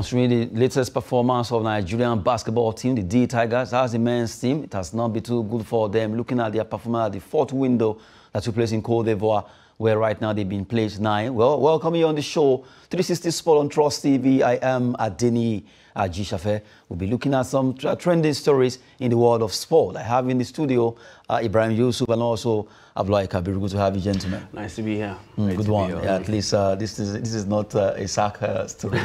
Considering the latest performance of Nigerian basketball team, the D Tigers, as the men's team, it has not been too good for them. Looking at their performance at the fourth window that took place in Côte d'Ivoire, where right now they've been placed 9. Well, welcome you on the show, 360 Sport on Trust TV. I am Adeni Ajishafe. We'll be looking at some trending stories in the world of sport. I have in the studio Ibrahim Yusuf and also Abdullahi Kabir. Good to have you, gentlemen. Nice to be here. Good one. Yeah, at least this is not a soccer story.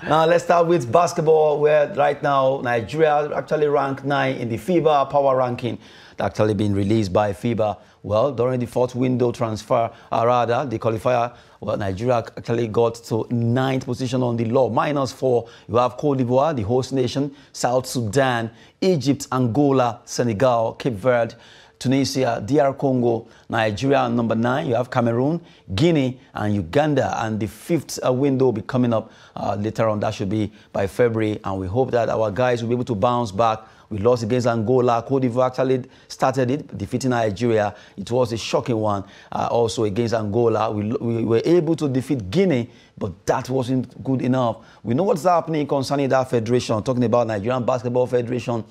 Now let's start with basketball, where right now Nigeria actually ranked 9 in the FIBA power ranking. That actually been released by FIBA. Well, during the fourth window transfer, the qualifier, well, Nigeria actually got to 9th position on the law. -4, you have Côte d'Ivoire, the host nation, South Sudan, Egypt, Angola, Senegal, Cape Verde, Tunisia, DR Congo, Nigeria number 9. You have Cameroon, Guinea, and Uganda. And the 5th window will be coming up later on. That should be by February. And we hope that our guys will be able to bounce back. We lost against Angola. Côte d'Ivoire actually started it, defeating Nigeria. It was a shocking one. Also against Angola, we were able to defeat Guinea, but that wasn't good enough. We know what's happening concerning that federation. Talking about Nigerian Basketball Federation,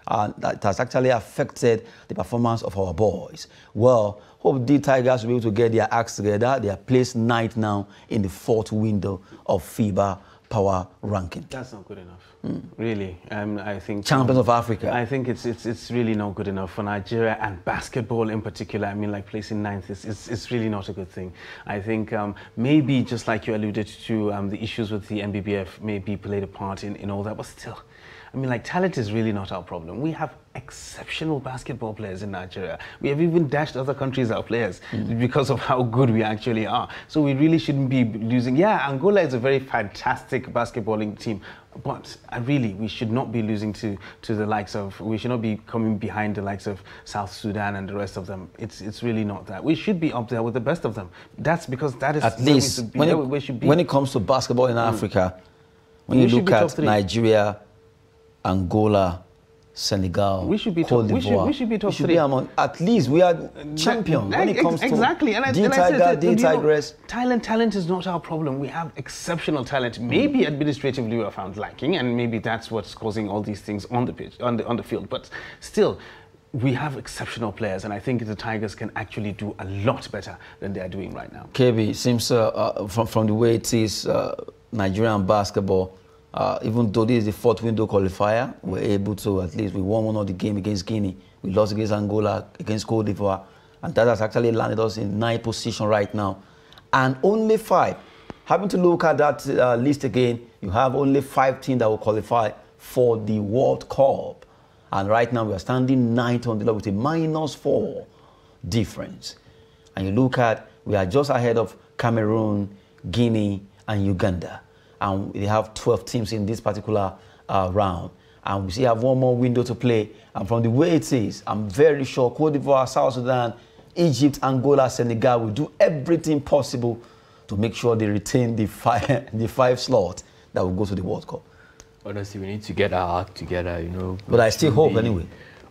that has actually affected the performance of our boys. Well, hope the Tigers will be able to get their acts together. They are placed 9th now in the 4th window of FIBA power ranking. That's not good enough, really. I think champions of Africa. I think it's really not good enough for Nigeria, and basketball in particular. I mean, like placing 9th is really not a good thing. I think maybe just like you alluded to, the issues with the NBBF maybe played a part in all that, but still. I mean, like, talent is really not our problem. We have exceptional basketball players in Nigeria. We have even dashed other countries our players because of how good we actually are. So we really shouldn't be losing. Yeah, Angola is a very fantastic basketballing team, but really, we should not be losing to the likes of, we should not be coming behind the likes of South Sudan and the rest of them. It's really not that. We should be up there with the best of them. That's because that is at least when it comes to basketball in Africa, when you look at Nigeria, Angola, Senegal, Côte d'Ivoire. We should be top 3. At least we are champion when it comes to D Tigers. Talent is not our problem. We have exceptional talent. Maybe administratively we are found lacking, and maybe that's what's causing all these things on the pitch, on the field. But still, we have exceptional players, and I think the Tigers can actually do a lot better than they are doing right now. KB, seems from the way it is, Nigerian basketball, even though this is the 4th window qualifier, we're able to, at least we won one of the game against Guinea. We lost against Angola, against Côte d'Ivoire. And that has actually landed us in 9th position right now. And only 5. Having to look at that list again, you have only 5 teams that will qualify for the World Cup. And right now we are standing 9th on the list with a -4 difference. And you look at, we are just ahead of Cameroon, Guinea, and Uganda. And they have 12 teams in this particular round. And we still have one more window to play. And from the way it is, I'm very sure Côte d'Ivoire, South Sudan, Egypt, Angola, Senegal will do everything possible to make sure they retain the 5 slot that will go to the World Cup. Honestly, we need to get our act together, you know. But I still hope anyway.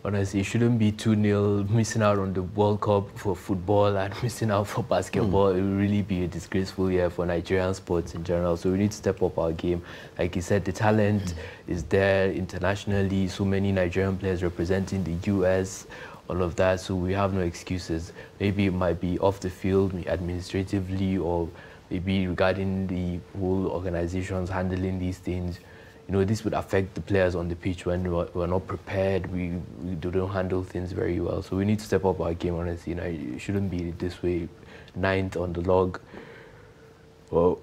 Honestly, it shouldn't be 2-0 missing out on the World Cup for football and missing out for basketball. It will really be a disgraceful year for Nigerian sports in general. So we need to step up our game. Like you said, the talent is there internationally. So many Nigerian players representing the US, all of that. So we have no excuses. Maybe it might be off the field, administratively, or maybe regarding the whole organizations handling these things. You know, this would affect the players on the pitch when we're not prepared. We don't handle things very well. So we need to step up our game, honestly. You know, it shouldn't be this way. 9th on the log. Well,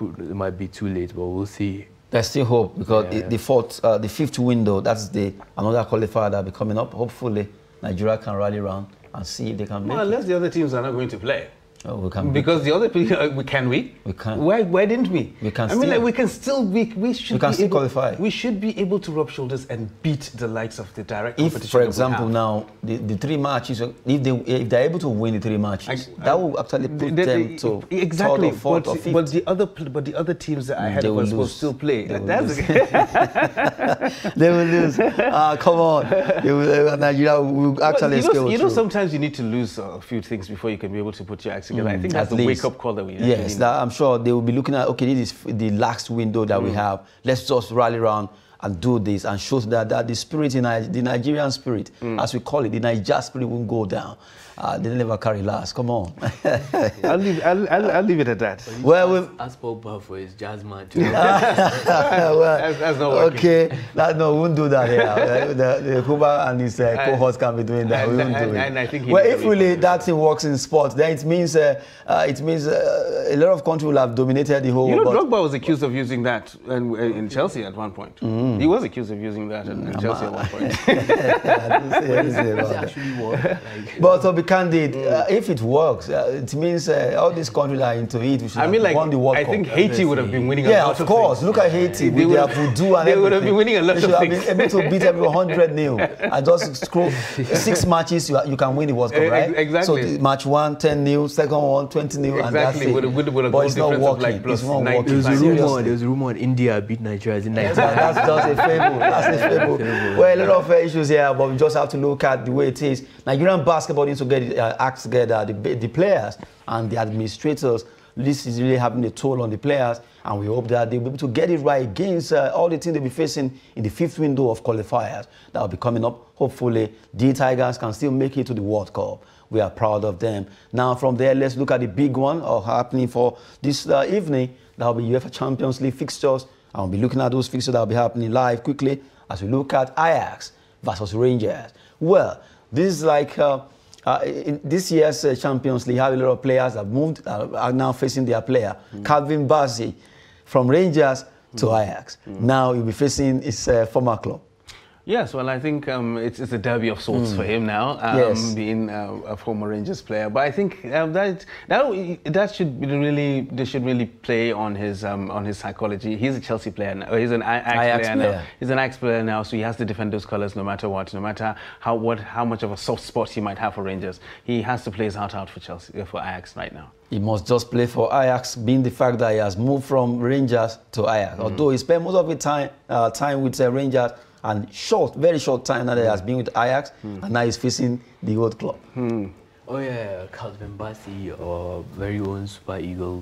it might be too late, but we'll see. There's still hope, because the 5th window, that's another qualifier that will be coming up. Hopefully, Nigeria can rally around and see if they can make it. Unless the other teams are not going to play. Oh, we can, because the other people, can we? We can. Why didn't we? We can. I mean, like, we can still. We should be able, qualify. We should be able to rub shoulders and beat the likes of the direct competition. If, for example, now the 3 matches, if they're able to win the 3 matches, that will actually put them to exactly. 3rd or 4th or 5th. But the other teams that are ahead of us will still play. They will lose. Come on, Nigeria will actually you know, sometimes you need to lose a few things before you can be able to put your together. I think that's the wake-up call that we have. Yes, I'm sure they will be looking at, okay, this is the last window that we have. Let's just rally around and do this and show that the spirit, the Nigerian spirit, as we call it, the Niger spirit won't go down. They never carry last. Come on. I'll leave it at that. Well, ask Pogba for his jazz man too. Well, that's not working. Okay, no, we won't do that here. the Pogba and his cohorts can be doing that. We won't do it. And I think well, if really that thing works in sports, then it means a lot of countries will have dominated the whole. You know, Brugge was accused of using that in Chelsea at one point. He was accused of using that in Chelsea at one point. But to be candid, if it works, it means all these countries are into it. We should have won the World Cup. I think Haiti would have been winning a lot of things. Yeah, of course. Look at Haiti with their voodoo and everything. They would have been winning a lot of things. They should have been able to beat everyone 100-0 and just scroll 6 matches. You can win the World Cup, right? Exactly. So match 1, 10-0, second one, 20-0, exactly. and that's it. But it's not working. It's not working. There's a rumor India beat Nigeria in Nigeria. That's just a fable. That's a fable. Well, a lot of issues here, but we just have to look at the way it is. Nigerian basketball needs to get acts together. The players and the administrators. This is really having a toll on the players, and we hope that they'll be able to get it right against all the things they'll be facing in the 5th window of qualifiers that will be coming up. Hopefully, the Tigers can still make it to the World Cup. We are proud of them. Now, from there, let's look at the big one happening for this evening. That will be UEFA Champions League fixtures. I'll be looking at those fixtures that will be happening live quickly as we look at Ajax versus Rangers. Well, this is like in this year's Champions League, have a lot of players that moved, are now facing their player. Calvin Bassey from Rangers to Ajax. Now he'll be facing his former club. Yes, well, I think it's a derby of sorts for him now, being a former Rangers player. But I think that should really, they should really play on his psychology. He's a Chelsea player now. He's an Ajax player now. He's an Ajax player now, so he has to defend those colours no matter what, no matter how much of a soft spot he might have for Rangers. He has to play his heart out for Ajax right now. He must just play for Ajax, being the fact that he has moved from Rangers to Ajax. Although he spent most of his time with Rangers. And very short time now that he has been with Ajax, and now he's facing the old club. Oh yeah, Calvin Bassey, our very own Super Eagle,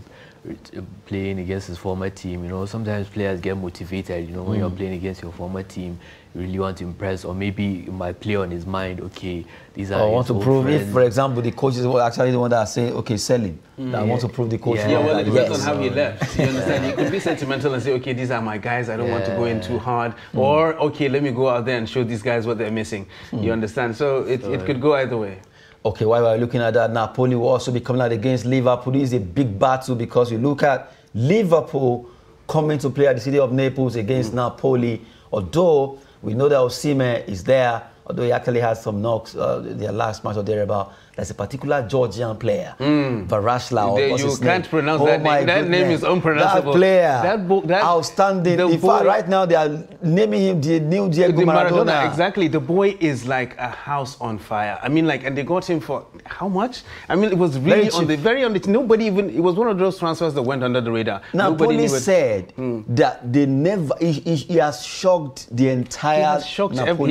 playing against his former team. You know, sometimes players get motivated. You know, when you're playing against your former team, you really want to impress, or maybe you might play on his mind. Okay, these are. I want to prove friends. If, for example, the coach is actually the one that are saying, okay, sell him. I want to prove the coach. Yeah, well, it depends on how he left. You understand? You could be sentimental and say, okay, these are my guys. I don't want to go in too hard, or okay, let me go out there and show these guys what they're missing. You understand? So it could go either way. Okay, while we're looking at that, Napoli will also be coming out against Liverpool. This is a big battle because you look at Liverpool coming to play at the city of Naples against Napoli. Although we know that Osimhen is there, although he actually had some knocks their last match or thereabout. There's a particular Georgian player, Varashla. You can't pronounce that name. That name is unpronounceable. That player, that outstanding. In fact, right now they are naming him the new Diego Maradona. Exactly. The boy is like a house on fire. I mean, like, and they got him for how much? I mean, it was really very on the nobody even. It was one of those transfers that went under the radar. Napoli said that they never. He has shocked the entire. He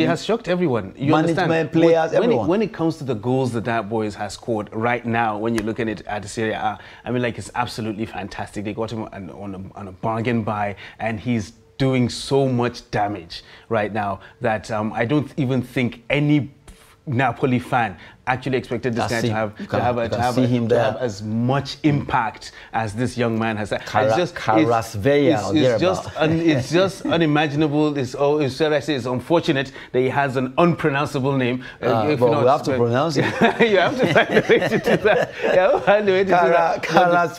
has shocked everyone. You management, understand? players, everyone. When it comes to the goals that boy has scored right now, when you're looking at the Serie A, I mean, like, it's absolutely fantastic. They got him on a bargain buy, and he's doing so much damage right now that I don't even think any Napoli fan actually expected this guy to have as much impact as this young man has. It's just unimaginable. It's unfortunate that he has an unpronounceable name. But we have to pronounce it. You have to find a way to do that.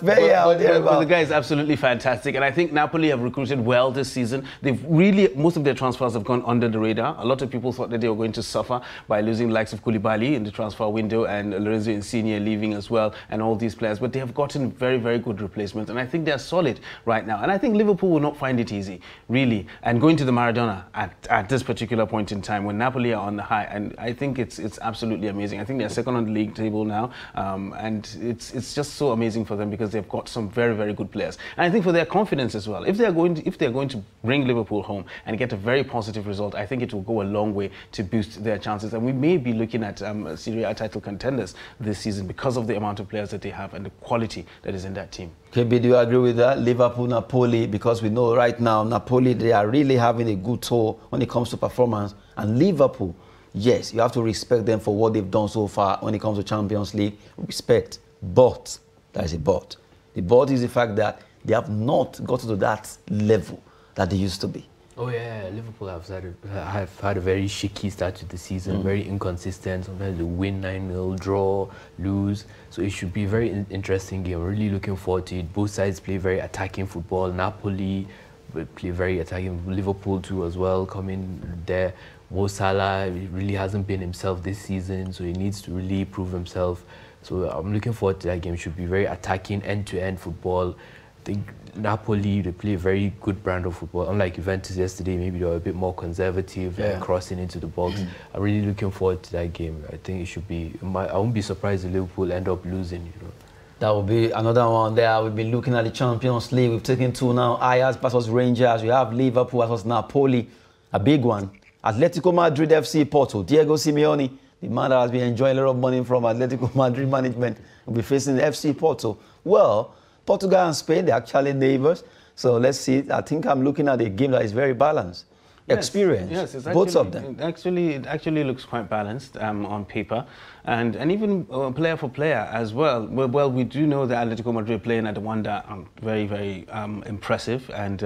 But the guy is absolutely fantastic, and I think Napoli have recruited well this season. They've really, most of their transfers have gone under the radar. A lot of people thought that they were going to suffer by losing the likes of Koulibaly in the transfer window and Lorenzo Insigne leaving as well, and all these players, but they have gotten very, very good replacements, and I think they're solid right now. And I think Liverpool will not find it easy, really. And going to the Maradona at this particular point in time when Napoli are on the high, and I think it's absolutely amazing. I think they're second on the league table now, and it's just so amazing for them because they've got some very, very good players. And I think for their confidence as well, if they're going to bring Liverpool home and get a very positive result, I think it will go a long way to boost their chances. And we may be looking at Serie are title contenders this season because of the amount of players that they have and the quality that is in that team. KB, do you agree with that? Liverpool, Napoli, because we know right now Napoli, they are really having a good tour when it comes to performance. And Liverpool, yes, you have to respect them for what they've done so far when it comes to Champions League. Respect. But, there is a but. The but is the fact that they have not gotten to that level that they used to be. Oh yeah, Liverpool have had a very shaky start to the season, very inconsistent. Sometimes they win 9-0, draw, lose. So it should be a very interesting game. Really looking forward to it. Both sides play very attacking football. Napoli play very attacking. Liverpool too as well, coming there. Mo Salah really hasn't been himself this season, so he needs to really prove himself. So I'm looking forward to that game. It should be very attacking, end-to-end football. I think Napoli, they play a very good brand of football. Unlike Juventus yesterday, maybe they were a bit more conservative and crossing into the box. I'm really looking forward to that game. I think it should be, I won't be surprised if Liverpool end up losing, you know. That will be another one there. We've been looking at the Champions League. We've taken two now. Ajax versus Rangers. We have Liverpool versus Napoli. A big one. Atletico Madrid FC Porto. Diego Simeone, the man that has been enjoying a lot of money from Atletico Madrid management, will be facing FC Porto. Well, Portugal and Spain, they're actually neighbors. So let's see. I think I'm looking at a game that is very balanced. Yes, experience, yes, it's both of them. It actually looks quite balanced on paper, and even player for player as well. Well, we do know that Atletico Madrid playing at the Wanda very, very impressive. And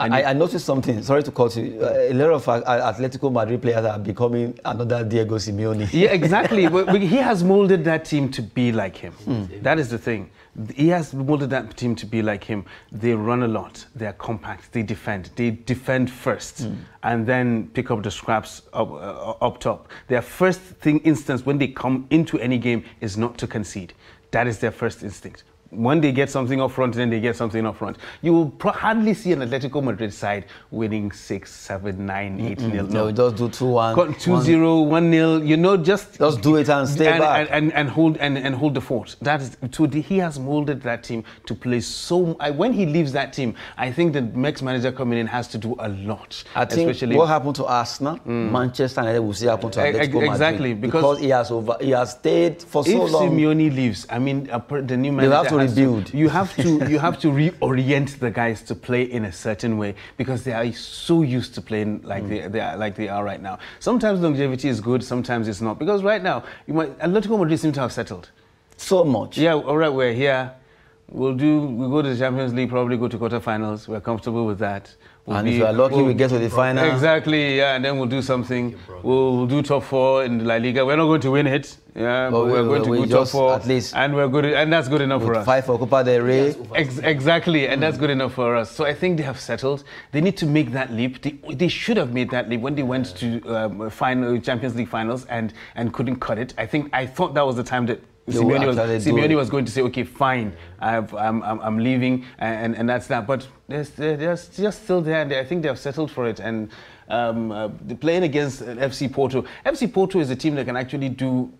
I noticed something. Sorry to cut you. A lot of Atletico Madrid players are becoming another Diego Simeone. Yeah, exactly. He has molded that team to be like him. That is the thing. He has molded that team to be like him. They run a lot. They are compact. They defend. They defend first, and then pick up the scraps up top. Their first instance when they come into any game is not to concede. That is their first instinct. When they get something up front, then they get something up front. You will hardly see an Atletico Madrid side winning 6, 7, 9, 8-0. No, just do 2-1. 2-0, 1-0. You know, just do it and stay back and hold the fort. That is, he has molded that team to play so. When he leaves that team, I think the next manager coming in has to do a lot. I think especially what happened to Arsenal, Manchester United will see happen to Atletico Madrid. Exactly, because he has stayed for so long. If Simeone leaves, I mean, the new manager have to rebuild. You have to reorient the guys to play in a certain way because they are so used to playing like they are right now. Sometimes longevity is good, sometimes it's not. Because right now, Atletico Madrid seem to have settled so much. Yeah, all right, we're here. We'll go to the Champions League, probably go to quarterfinals. We're comfortable with that. And if we're lucky, we get to the final. Exactly, yeah, and then we'll do something. We'll do top 4 in La Liga. We're not going to win it, yeah, but we're going to do top 4 at least, and we're good, and that's good enough for us. Fight for Copa del Rey. Exactly, and that's good enough for us. So I think they have settled. They need to make that leap. They should have made that leap when they went to Champions League finals and couldn't cut it. I thought that was the time that Simeone was going to say, okay, fine, I'm leaving, and that's that. But they're just still there, and I think they have settled for it. And they're playing against FC Porto. FC Porto is a team that can actually do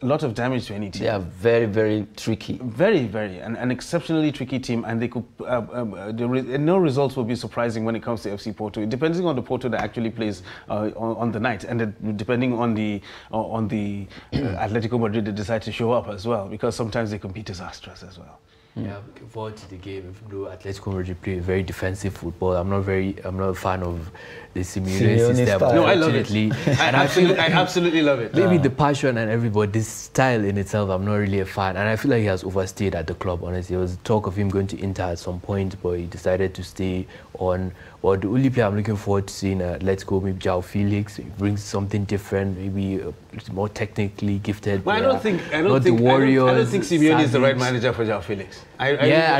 a lot of damage to any team. They are very, very tricky. Very, very. An exceptionally tricky team, and they could. No results will be surprising when it comes to FC Porto. Depending on the Porto that actually plays on the night, and depending on the Atletico Madrid that decide to show up as well, because sometimes they can be disastrous as well. Yeah, I'm looking forward to the game. Even though Atletico Madrid play very defensive football, I'm not a fan of the Simeone system. No, I love it. And I absolutely love it. Maybe the passion and everybody, this style in itself, I'm not really a fan. And I feel like he has overstayed at the club, honestly. There was talk of him going to Inter at some point, but he decided to stay on. Well, the only player I'm looking forward to seeing Atletico, maybe João Felix. He brings something different, maybe more technically gifted. Well, I don't think Simeone is the right manager for João Felix. I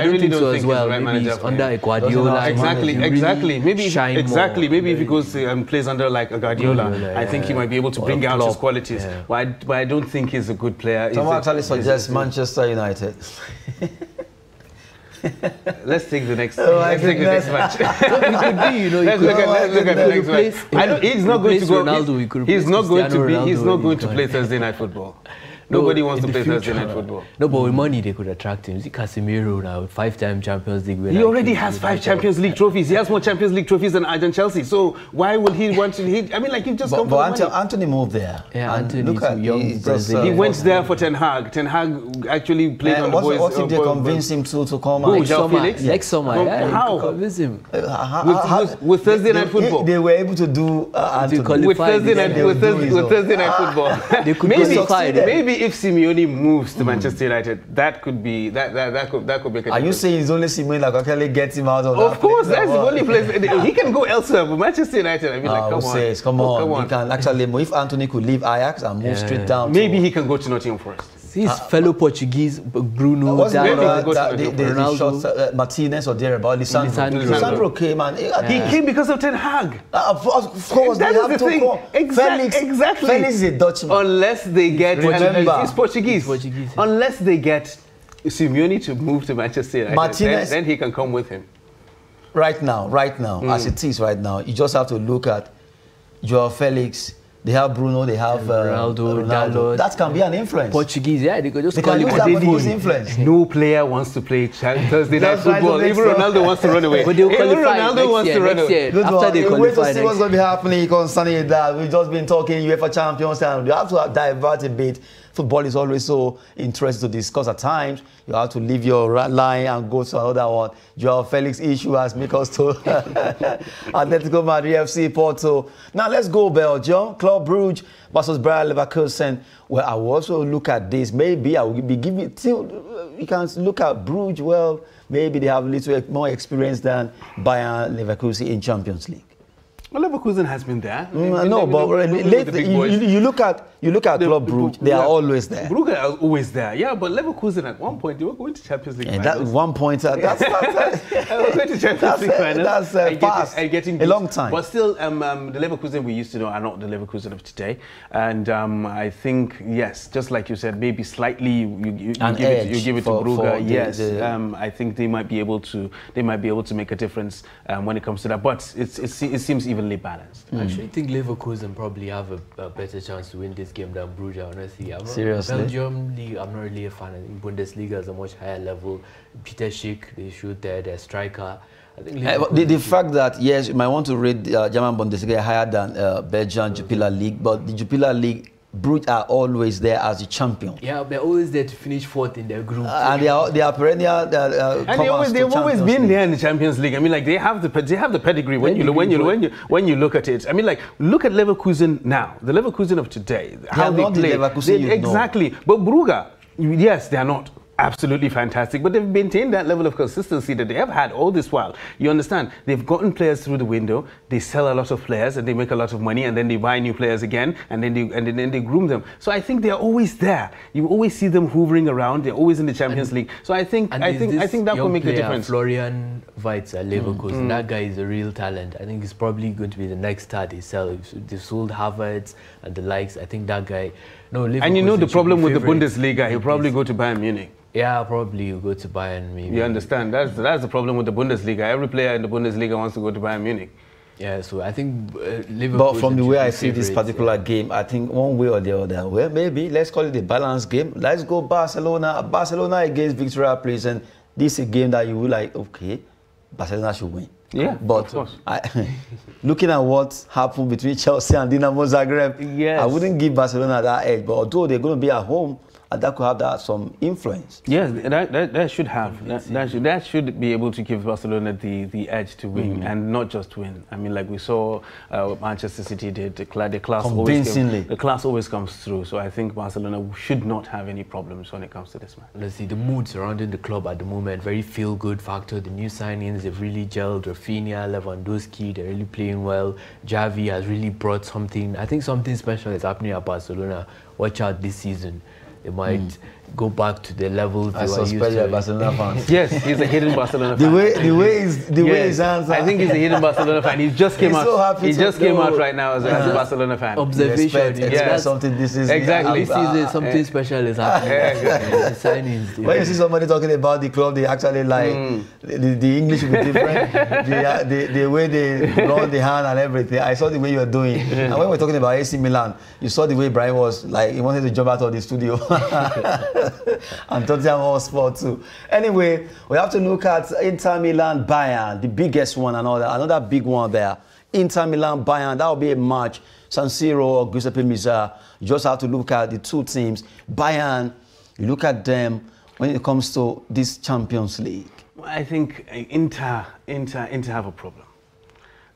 don't think so as well. Maybe he's under Guardiola. Exactly. Maybe if he goes and plays under like a Guardiola, I think he might be able to bring out his qualities. Yeah. But I don't think he's a good player. Someone actually suggests Manchester United. Let's take the next. Let's take the next match. Let's look at the next match. He's not going to go. He's not going to play Thursday night football. Nobody wants to play Thursday night football. No, but with money they could attract him. See Casemiro now, 5-time Champions League winner. He already has 5 Champions League trophies. He has more Champions League trophies than Chelsea. So why would he want to? I mean, like, you just come for the money. Anthony moved there. Yeah, and Anthony, look at young he went there for Ten Hag. Ten Hag actually played on the boys. What if they convince him to come next summer? Yeah, how? Convince him. With Thursday night football. They were able to do with Thursday night football. They could maybe if Simeone moves to Manchester United, that could be that could make a difference. Are you saying it's only Simeone that can actually get him out of that? Of course, that's the only place. He can go elsewhere, but Manchester United, I mean, like, come on. He can actually move. If Anthony could leave Ajax and move straight down, maybe he can go to Nottingham Forest. His fellow Portuguese, Bruno, Ronaldo, Martinez or thereabout, Lisandro came and he came because of Ten Hag. Of course, that they is have the thing. to Exactly. Felix is a Dutchman. Unless they get, he's Portuguese. Yeah. Unless they get Simeone to move to Manchester United, Martinez, then he can come with him. Right now, as it is right now, you just have to look at Joao Felix. They have Bruno, they have Ronaldo. That can be an influence. Portuguese, yeah, they could just call it Portuguese influence. No player wants to play Thursday night football. Even Ronaldo wants to run away. But they'll qualify Ronaldo wants to run away. After they qualify, wait to see what's going to be happening concerning that. We've just been talking UEFA Champions, and you have to divert a bit. Football is always so interesting to discuss at times. You have to leave your line and go to another one. Joao Felix issue has made us to Atletico Madrid FC Porto. Now let's go Belgium. Club Brugge versus Bayern Leverkusen. Well, I will also look at this. Maybe I will be giving till we can look at Brugge. Well, maybe they have a little more experience than Bayern Leverkusen in Champions League. Well, Leverkusen has been there. No, but you look at Club Brugge, they are always there. Brugge are always there, yeah. But Leverkusen at one point they were going to Champions League. And that one point, that's going to Champions League finals. That's past a long time. But still, the Leverkusen we used to know are not the Leverkusen of today. And I think yes, just like you said, maybe slightly you give it to Brugge. Yes, I think they might be able to make a difference when it comes to that. But it seems evenly balanced. I actually think Leverkusen probably have a better chance to win this game than Brugge, honestly. Seriously? Belgium League, I'm not really a fan. I think Bundesliga is a much higher level. Peter Schick, they shoot there, their striker. I think the fact that, yes, you might want to rate German Bundesliga higher than Belgian Jupiler League, but the Jupiler League, Brugge are always there as the champion. Yeah, they're always there to finish fourth in their group. And they are perennial. And they've always been there in the Champions League. I mean, like they have the pedigree when you look at it. I mean, like look at Leverkusen now. The Leverkusen of today, how they play. Exactly. But Brugge, yes, they are not absolutely fantastic, but they've maintained that level of consistency that they have had all this while. You understand? They've gotten players through the window, they sell a lot of players and they make a lot of money, and then they buy new players again, and then they groom them. So I think they're always there. You always see them hovering around. They're always in the Champions League. So I think that will make the difference. Florian Wirtz at Leverkusen, that guy is a real talent. I think he's probably going to be the next star they sell. They sold Havertz and the likes. I think that guy. No, and you know the problem with the Bundesliga, he'll probably go to Bayern Munich. Yeah, probably you go to Bayern maybe. You understand? That's the problem with the Bundesliga. Every player in the Bundesliga wants to go to Bayern Munich. Yeah, so I think Liverpool. But from the way I see this particular game, I think one way or the other, well, maybe let's call it a balanced game. Let's go Barcelona against Victoria Place, and this is a game that you will like. Okay, Barcelona should win. Yeah, but looking at what happened between Chelsea and Dinamo Zagreb, yes, I wouldn't give Barcelona that edge. But although they're going to be at home, that could have some influence. Yes, that should have. That should be able to give Barcelona the edge to win, and not just win. I mean, like we saw Manchester City did, the class always comes through. So I think Barcelona should not have any problems when it comes to this match. Let's see, the mood surrounding the club at the moment, very feel-good factor. The new signings, they've really gelled. Rafinha, Lewandowski, they're really playing well. Xavi has really brought something. I think something special is happening at Barcelona. Watch out this season. They might go back to the level they I were used suspect to. you're Barcelona fans. Yes, he's a hidden Barcelona fan. The way his hands are. I think he's a hidden Barcelona fan. He just came He's out. so happy he to just came know. out right now as a Barcelona fan. Observation. Expect something. This is Exactly. This season, something special is happening. The signings. When you see somebody talking about the club, they actually like the English will be different. the way they run the hand and everything. I saw the way you were doing. And when we're talking about AC Milan, you saw the way Brian was like he wanted to jump out of the studio. And Tottenham Hotspur too. Anyway, we have to look at Inter Milan Bayern, the biggest one, and another big one there. Inter Milan Bayern, that will be a match. San Siro or Giuseppe Meazza. You just have to look at the two teams. Bayern, you look at them when it comes to this Champions League. I think Inter have a problem.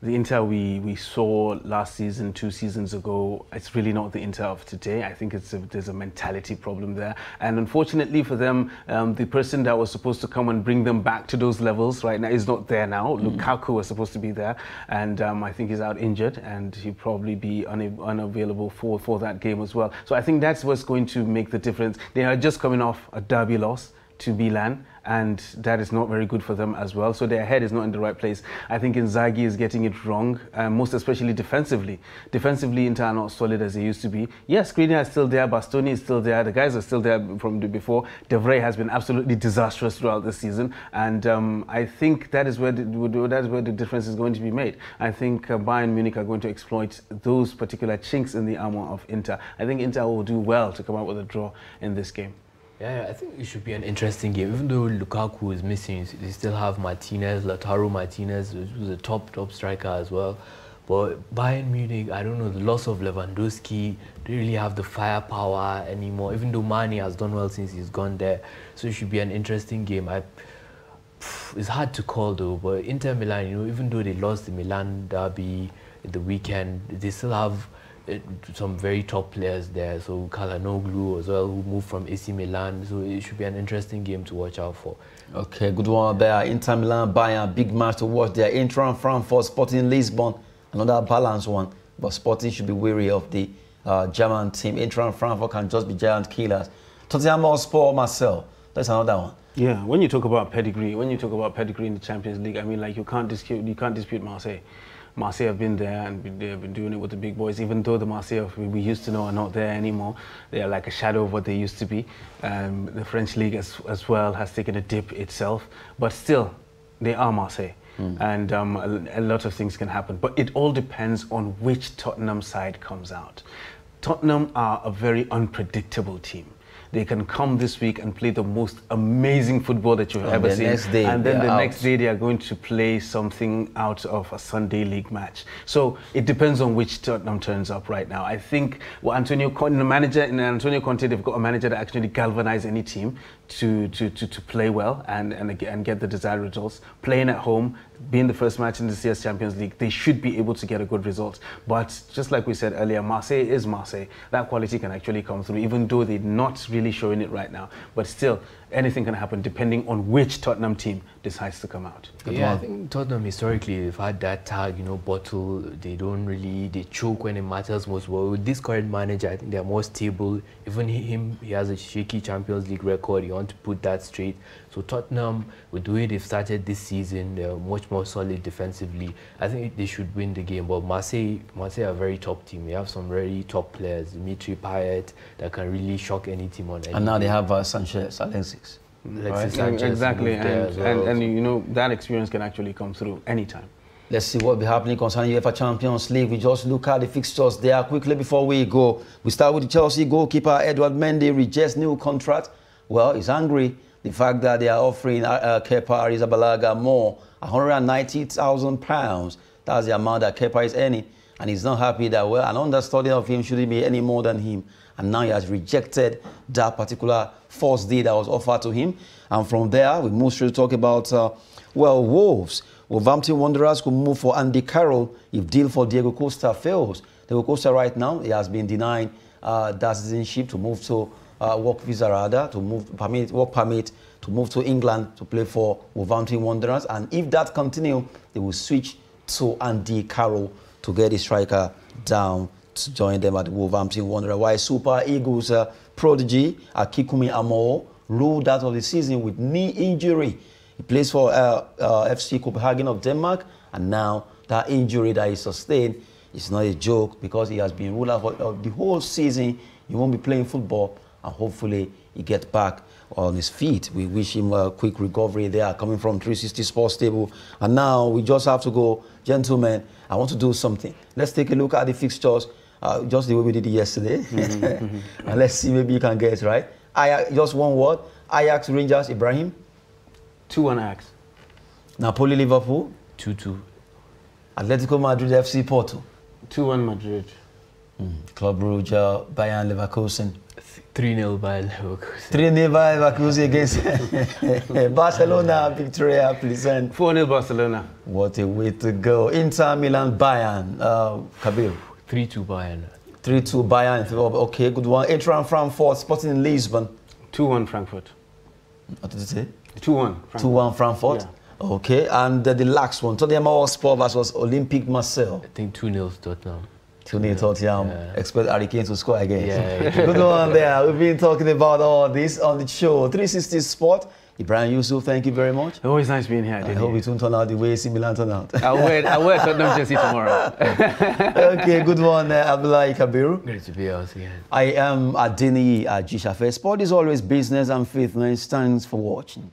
The Inter we saw last season, 2 seasons ago, it's really not the Inter of today. I think there's a mentality problem there. And unfortunately for them, the person that was supposed to come and bring them back to those levels right now is not there now. Lukaku was supposed to be there, and I think he's out injured, and he'll probably be unavailable for that game as well. So I think that's what's going to make the difference. They are just coming off a derby loss to Milan, and that is not very good for them as well. So their head is not in the right place. I think Inzaghi is getting it wrong, most especially defensively. Defensively, Inter are not solid as they used to be. Yes, Skriniar is still there, Bastoni is still there, the guys are still there from before. De Vrij has been absolutely disastrous throughout this season, and I think that is where the difference is going to be made. I think Bayern Munich are going to exploit those particular chinks in the armor of Inter. I think Inter will do well to come out with a draw in this game. Yeah, I think it should be an interesting game. Even though Lukaku is missing, they still have Martinez, Lautaro Martinez, who's a top striker as well. But Bayern Munich, I don't know, the loss of Lewandowski, they really have the firepower anymore, even though Mane has done well since he's gone there. So it should be an interesting game. It's hard to call though, but Inter Milan, you know, even though they lost the Milan derby the weekend, they still have some very top players there. So Calhanoglu as well, who moved from AC Milan. So it should be an interesting game to watch out for. Okay, good one there. Inter Milan, Bayern, big match to watch there. Inter Frankfurt, Sporting Lisbon, another balanced one. But Sporting should be wary of the German team. Inter Frankfurt can just be giant killers. Tottenham Hotspur, Marcel, that's another one. Yeah, when you talk about pedigree, in the Champions League, I mean, like you can't dispute Marseille. Marseille have been there, and they've been doing it with the big boys, even though the Marseille we used to know are not there anymore. They are like a shadow of what they used to be. The French league as well has taken a dip itself, but still, they are Marseille. And a lot of things can happen. But it all depends on which Tottenham side comes out. Tottenham are a very unpredictable team. They can come this week and play the most amazing football that you've ever seen. And then the next day they are going to play something out of a Sunday league match. So it depends on which Tottenham turns up right now. I think Antonio Conte, they've got a manager that actually galvanizes any team to play well and get the desired results. Playing at home, being the first match in the CS Champions League, they should be able to get a good result. But just like we said earlier, Marseille is Marseille. That quality can actually come through, even though they're not really showing it right now. But still, anything can happen depending on which Tottenham team decides to come out. Yeah, I think Tottenham historically they've had that tag, you know, bottle. They choke when it matters most. Well, with this current manager, I think they're more stable. Even he has a shaky Champions League record. You want to put that straight. So Tottenham, with the way they've started this season, they're much more solid defensively. I think they should win the game. But Marseille are a very top team. They have some very top players, Dimitri Payet, that can really shock any team on any. And now they have Sanchez, Alexis. Exactly, and you know, that experience can actually come through anytime. Let's see what will be happening concerning UEFA Champions League. We just look at the fixtures there quickly before we go. We start with the Chelsea goalkeeper, Edouard Mendy, rejects new contract. Well, he's angry. The fact that they are offering Kepa Arrizabalaga more, £190,000. That's the amount that Kepa is earning. And he's not happy that, well, an understudy of him shouldn't be any more than him. And now he has rejected that particular first deal that was offered to him. And from there, we move straight to talk about, Wolves. Wolverhampton Wanderers could move for Andy Carroll if deal for Diego Costa fails. Diego Costa right now, he has been denied that citizenship to move to work visa rather, to move work permit to move to England to play for Wolverhampton Wanderers. And if that continues, they will switch to Andy Carroll to get the striker down to join them at Wolverhampton Wanderers. While Super Eagles prodigy Akikumi Amo ruled out of the season with knee injury. He plays for FC Copenhagen of Denmark, and now that injury that he sustained is not a joke because he has been ruled out for the whole season. He won't be playing football, and hopefully he gets back on his feet. We wish him a quick recovery there, coming from 360 Sports Table. And now we just have to go, gentlemen, I want to do something. Let's take a look at the fixtures, just the way we did it yesterday. And let's see, maybe you can get it right. Just one word, Ajax Rangers, Ibrahim. 2-1 Ajax. Napoli Liverpool. 2-2. Atletico Madrid FC Porto. 2-1 Madrid. Club Brugge, Bayern Leverkusen. 3-0 Bayern Leverkusen. 3-0 Bayern Leverkusen against Barcelona, Victoria Pleasant. 4-0 Barcelona. What a way to go. Inter Milan Bayern, Kabir. 3-2 Bayern. 3-2 Bayern. Okay, good one. Eintracht Frankfurt, Sporting Lisbon. 2-1 Frankfurt. What did you say? 2-1 Frankfurt. 2-1 Frankfurt. Yeah. Okay, and the last one, Tottenham Hotspur versus Olympique Marseille. I think 2-0 Tottenham. 2-0 Tottenham. Yeah. Expect Harry Kane to score again. Yeah. Good one there. We've been talking about all this on the show. 360 Sport. Ibrahim Yusuf, thank you very much. Always nice being here. I hope it won't turn out the way AC Milan turn out. I'll wear Tottenham jersey tomorrow. Okay, good one, Abdullahi Kabiru. Great to be here again. I am Adeniyi Ajishafe. Sport is always business and faith. Thanks for watching.